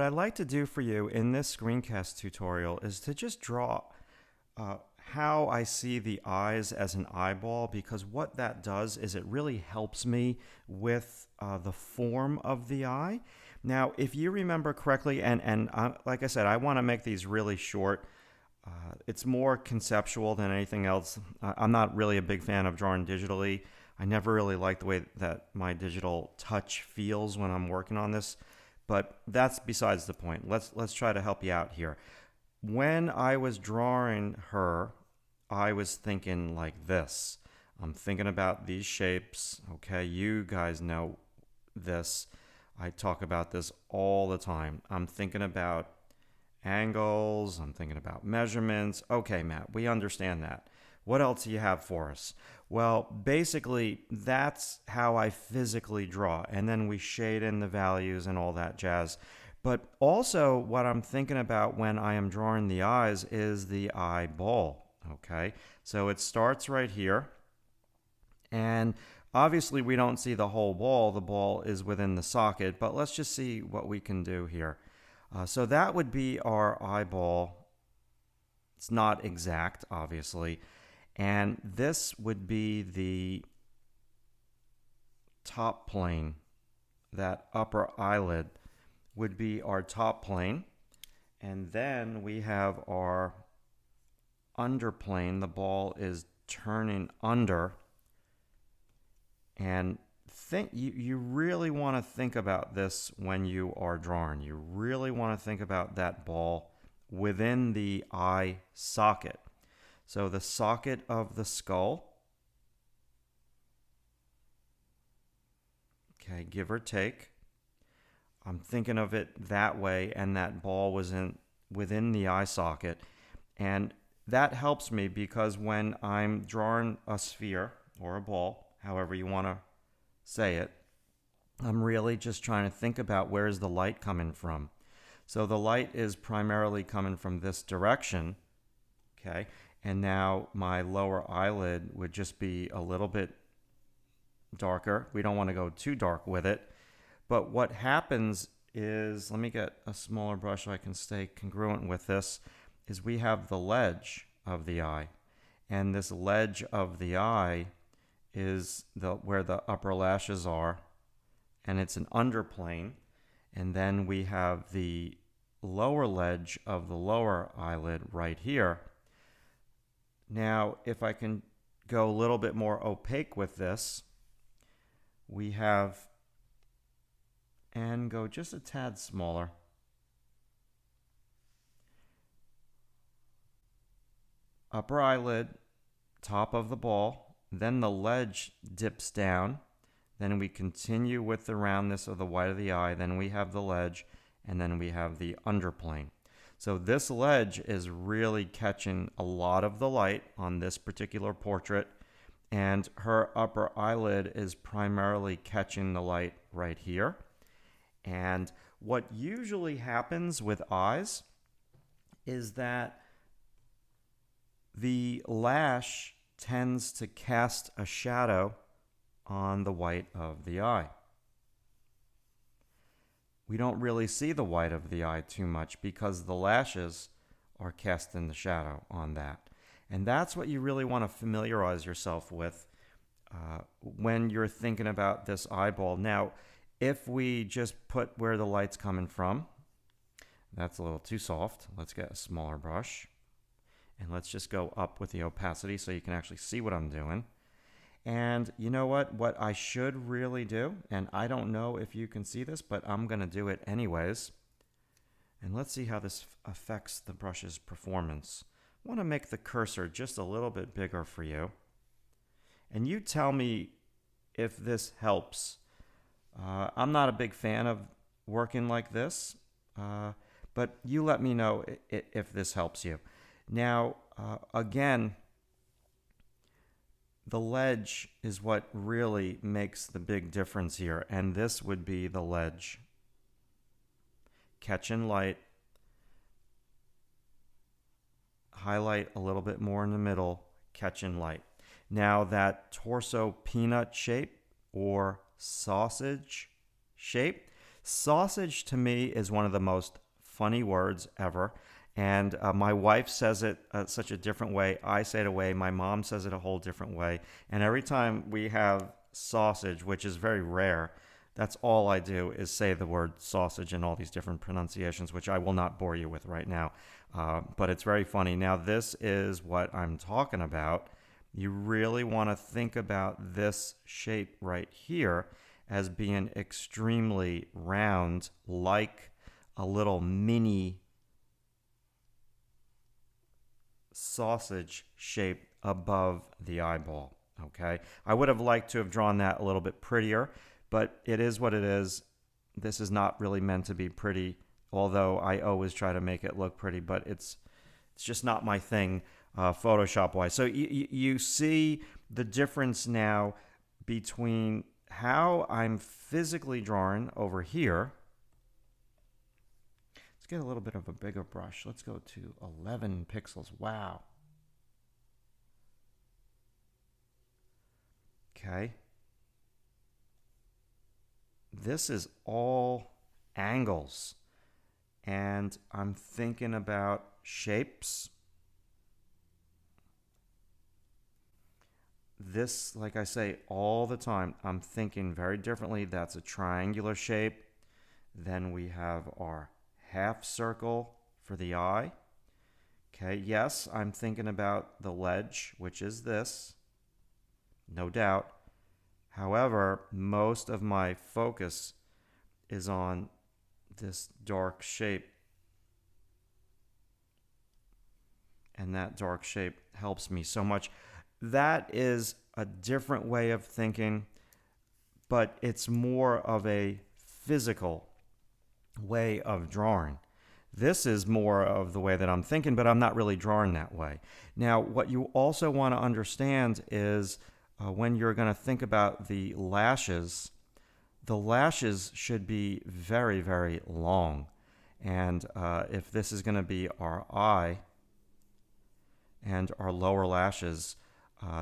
I'd like to do for you in this screencast tutorial is to just draw how I see the eyes as an eyeball, because what that does is it really helps me with the form of the eye. Now, if you remember correctly, and like I said, I want to make these really short. It's more conceptual than anything else. I'm not really a big fan of drawing digitally. I never really liked the way that my digital touch feels when I'm working on this, but that's besides the point. Let's try to help you out here. When I was drawing her, I was thinking like this. I'm thinking about these shapes. Okay, you guys know this. I talk about this all the time. I'm thinking about angles. I'm thinking about measurements. Okay, Matt, we understand that. What else do you have for us? Well, basically, that's how I physically draw. And then we shade in the values and all that jazz. But also, what I'm thinking about when I am drawing the eyes is the eyeball. Okay, so it starts right here. And obviously, we don't see the whole ball. The ball is within the socket. But let's just see what we can do here. So that would be our eyeball. It's not exact, obviously. And this would be the top plane. That upper eyelid would be our top plane. And then we have our underplane. The ball is turning under. And you really want to think about this when you are drawing. You really want to think about that ball within the eye socket. So the socket of the skull, okay, give or take. I'm thinking of it that way, and that ball was within the eye socket. And that helps me because when I'm drawing a sphere or a ball, however you want to say it, I'm really just trying to think about where is the light coming from. So the light is primarily coming from this direction, okay? And now my lower eyelid would just be a little bit darker. We don't want to go too dark with it. But what happens is, let me get a smaller brush so I can stay congruent with this, is we have the ledge of the eye. And this ledge of the eye is where the upper lashes are, and it's an underplane. And then we have the lower ledge of the lower eyelid right here. Now, if I can go a little bit more opaque with this, we have, and go just a tad smaller, upper eyelid, top of the ball, then the ledge dips down, then we continue with the roundness of the white of the eye, then we have the ledge, and then we have the underplane. So this ledge is really catching a lot of the light on this particular portrait, and her upper eyelid is primarily catching the light right here. And what usually happens with eyes is that the lash tends to cast a shadow on the white of the eye. We don't really see the white of the eye too much because the lashes are casting the shadow on that. And that's what you really want to familiarize yourself with when you're thinking about this eyeball. Now, if we just put where the light's coming from, that's a little too soft. Let's get a smaller brush. And let's just go up with the opacity so you can actually see what I'm doing. And you know what? What I should really do, and I don't know if you can see this, but I'm going to do it anyways. And let's see how this affects the brush's performance. I want to make the cursor just a little bit bigger for you. And you tell me if this helps. I'm not a big fan of working like this, but you let me know if this helps you. Now, again, the ledge is what really makes the big difference here, and this would be the ledge. Catching light, highlight a little bit more in the middle, catching light. Now that torso peanut shape or sausage shape, Sausage to me is one of the most funny words ever. And my wife says it such a different way. I say it a way. My mom says it a whole different way. And every time we have sausage, which is very rare, that's all I do is say the word sausage in all these different pronunciations, which I will not bore you with right now. But it's very funny. Now, this is what I'm talking about. You really want to think about this shape right here as being extremely round, like a little mini sausage shape above the eyeball. Okay, I would have liked to have drawn that a little bit prettier, but it is what it is. This is not really meant to be pretty, although I always try to make it look pretty, but it's just not my thing, Photoshop wise. So you see the difference now between how I'm physically drawing over here. Let's get a little bit of a bigger brush. Let's go to 11 pixels. Wow. Okay. This is all angles. And I'm thinking about shapes. This, like I say all the time, I'm thinking very differently. That's a triangular shape. Then we have our half circle for the eye. Okay, yes, I'm thinking about the ledge, which is this, no doubt. However, most of my focus is on this dark shape. And that dark shape helps me so much. That is a different way of thinking, but it's more of a physical way of drawing. This is more of the way that I'm thinking, but I'm not really drawing that way. Now, what you also want to understand is when you're going to think about the lashes should be very, very long. And if this is going to be our eye and our lower lashes,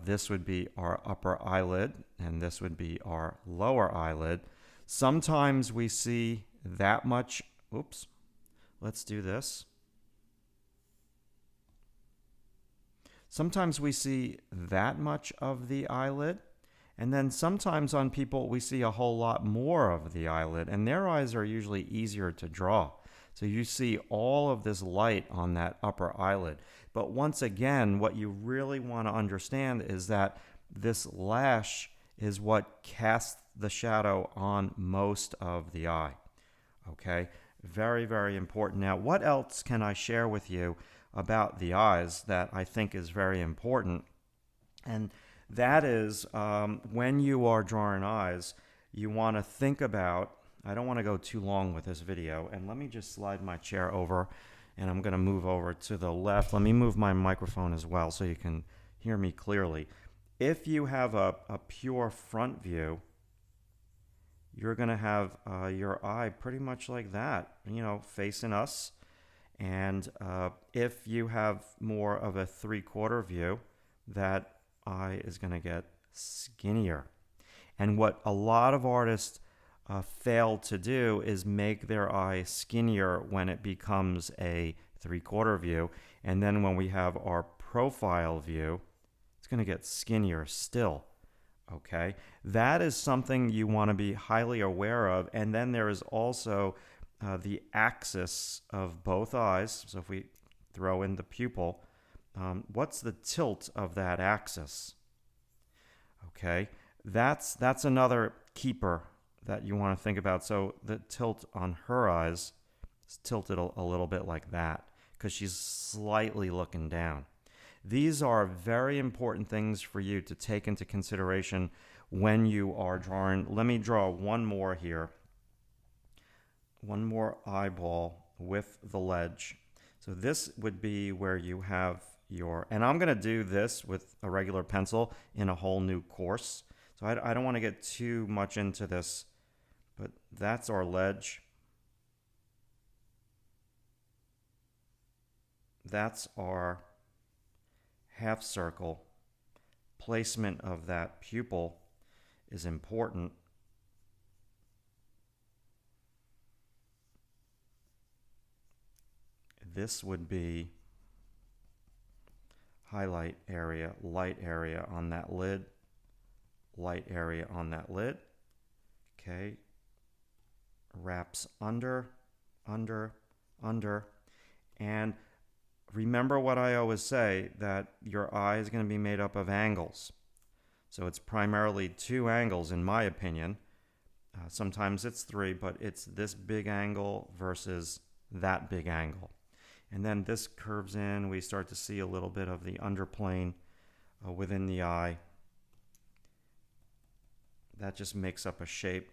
this would be our upper eyelid, and this would be our lower eyelid. Sometimes we see that much. Oops. Let's do this. Sometimes we see that much of the eyelid, and then sometimes on people we see a whole lot more of the eyelid, and their eyes are usually easier to draw. So you see all of this light on that upper eyelid. But once again, what you really want to understand is that this lash is what casts the shadow on most of the eye. Okay? Very, very important. Now, what else can I share with you about the eyes that I think is very important? And that is when you are drawing eyes, you want to think about, I don't want to go too long with this video, and let me just slide my chair over, and I'm going to move over to the left. Let me move my microphone as well so you can hear me clearly. If you have a pure front view, you're going to have your eye pretty much like that, facing us. And if you have more of a 3/4 view, that eye is going to get skinnier. And what a lot of artists fail to do is make their eye skinnier when it becomes a 3/4 view. And then when we have our profile view, it's going to get skinnier still. Okay, that is something you want to be highly aware of. And then there is also the axis of both eyes. So if we throw in the pupil, what's the tilt of that axis? Okay, that's another keeper that you want to think about. So the tilt on her eyes is tilted a little bit like that because she's slightly looking down. These are very important things for you to take into consideration when you are drawing. Let me draw one more here. One more eyeball with the ledge. So this would be where you have your, and I'm going to do this with a regular pencil in a whole new course. So I don't want to get too much into this, but that's our ledge. That's our half circle. Placement of that pupil is important. this would be highlight area, light area on that lid, light area on that lid. Okay, wraps under, under, under. And remember what I always say, that your eye is going to be made up of angles. So it's primarily 2 angles in my opinion. Sometimes it's 3, but it's this big angle versus that big angle. And then this curves in. We start to see a little bit of the underplane within the eye. That just makes up a shape.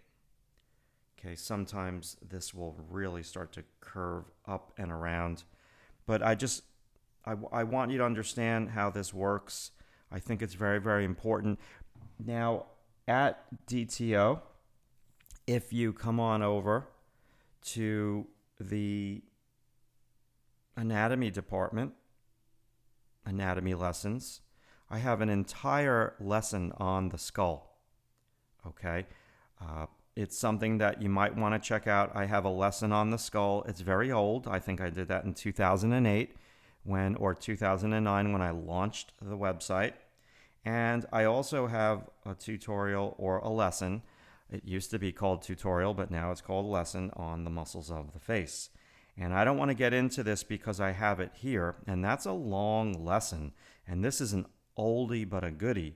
Okay, sometimes this will really start to curve up and around. But I want you to understand how this works. I think it's very, very important. Now, at DTO, if you come on over to the anatomy department, anatomy lessons, I have an entire lesson on the skull. Okay, it's something that you might want to check out. I have a lesson on the skull. It's very old. I think I did that in 2008 or 2009 when I launched the website. And I also have a tutorial or a lesson. It used to be called tutorial, but now it's called lesson on the muscles of the face. And I don't want to get into this because I have it here, and that's a long lesson. And this is an oldie but a goodie.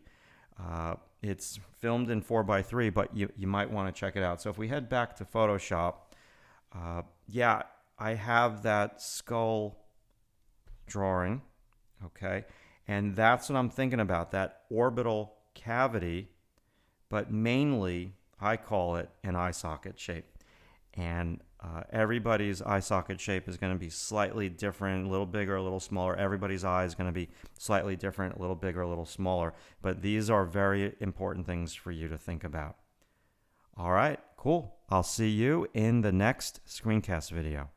It's filmed in 4:3, but you might want to check it out. So if we head back to Photoshop, yeah, I have that skull drawing, okay? And that's what I'm thinking about, that orbital cavity, but mainly I call it an eye socket shape. And everybody's eye socket shape is going to be slightly different, a little bigger, a little smaller. Everybody's eye is going to be slightly different, a little bigger, a little smaller. But these are very important things for you to think about. All right, cool. I'll see you in the next screencast video.